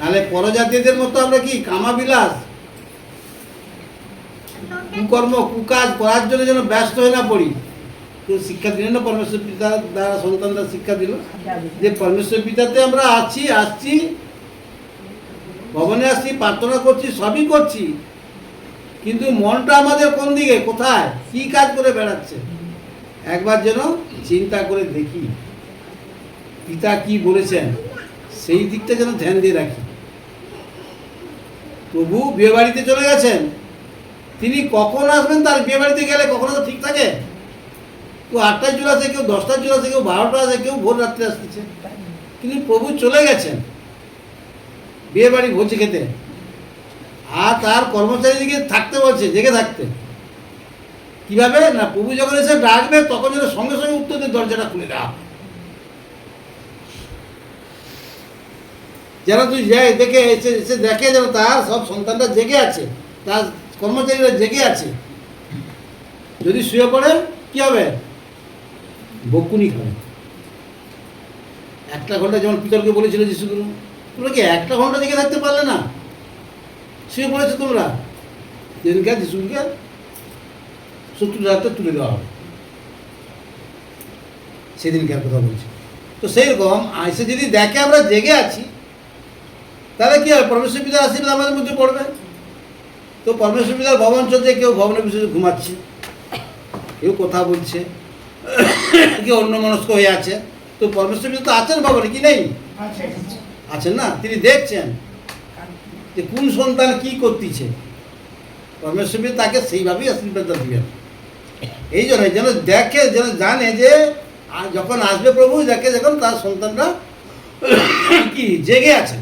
নাহলে পরজাতীয়দের মতো আমরা কি কামাবিলাস কুকর্ম কুকাজ করার জন্য যেন ব্যস্ত হয়ে না পড়ি। কেউ শিক্ষা দিলেন না, পরমেশ্বর পিতা দ্বারা সন্তানরা শিক্ষা দিল যে পরমেশ্বর পিতাতে আমরা আসছি ভবনে আসছি, প্রার্থনা করছি, সবই করছি, কিন্তু মনটা আমাদের কোন দিকে, কোথায়, কি কাজ করে বেড়াচ্ছে, একবার যেন চিন্তা করে দেখি পিতা কি বলেছেন, সেই দিকটা যেন ধ্যান দিয়ে রাখি। প্রভু বিয়ে বাড়িতে চলে গেছেন, তিনি কখন আসবেন তার বিয়ে বাড়িতে গেলে কখনো তো ঠিক থাকে। কেউ 8টায় চলে আসে, কেউ 10টায় চলে আসে, কেউ 12টা আসে, কেউ ভোর রাত্রে আসতেছে, কিন্তু প্রভু চলে গেছেন বিয়ে বাড়ি ভোজ খেতে, আর তার কর্মচারীদিকে থাকতে বলছে, জেগে থাকতে। কিভাবে না, প্রভু যখন এসে ডাকবে তখন যেন সঙ্গে সঙ্গে উত্তর দিয়ে দরজাটা খুলে দেওয়া, যেন তুই যাই দেখে এসে দেখে যেন তার সব সন্তানরা জেগে আছে, তার কর্মচারীরা জেগে আছে। যদি শুয়ে পড়ে কি হবে, বকুনি খাবে। 1 ঘন্টা যেমন পিতরকে বলেছিল যিশুগুরু, তোমরা কি 1 ঘন্টা জেগে থাকতে পারলে না, শুয়ে পড়েছো তোমরা, যেদিনকে যিশুকে 70 রাতে তুলে দেওয়া হবে, সেদিনকার কথা বলছি। তো সেই রকম এসে যদি দেখে আমরা জেগে আছি, তাহলে কি হবে, পরমেশ্বর পিতার আশীর্বাদ আমাদের মধ্যে পড়বে। তো পরমেশ্বর পিতার ভবন চলছে, কেউ ভবনের বিষয়ে ঘুমাচ্ছে, কেউ কথা বলছে, কেউ অন্যমনস্ক হয়ে আছে। তো পরমেশ্বর পিতা তো আছেন ভবনে, কি নেই, আছেন না, তিনি দেখছেন যে কোন সন্তান কি করতেছে। পরমেশ্বর পিতা তাকে সেইভাবেই আশীর্বাদটা দিবেন। এই জন্য যেন দেখে, যেন জানে যে যখন আসবে প্রভু, দেখে যখন তার সন্তানরা কি জেগে আছেন।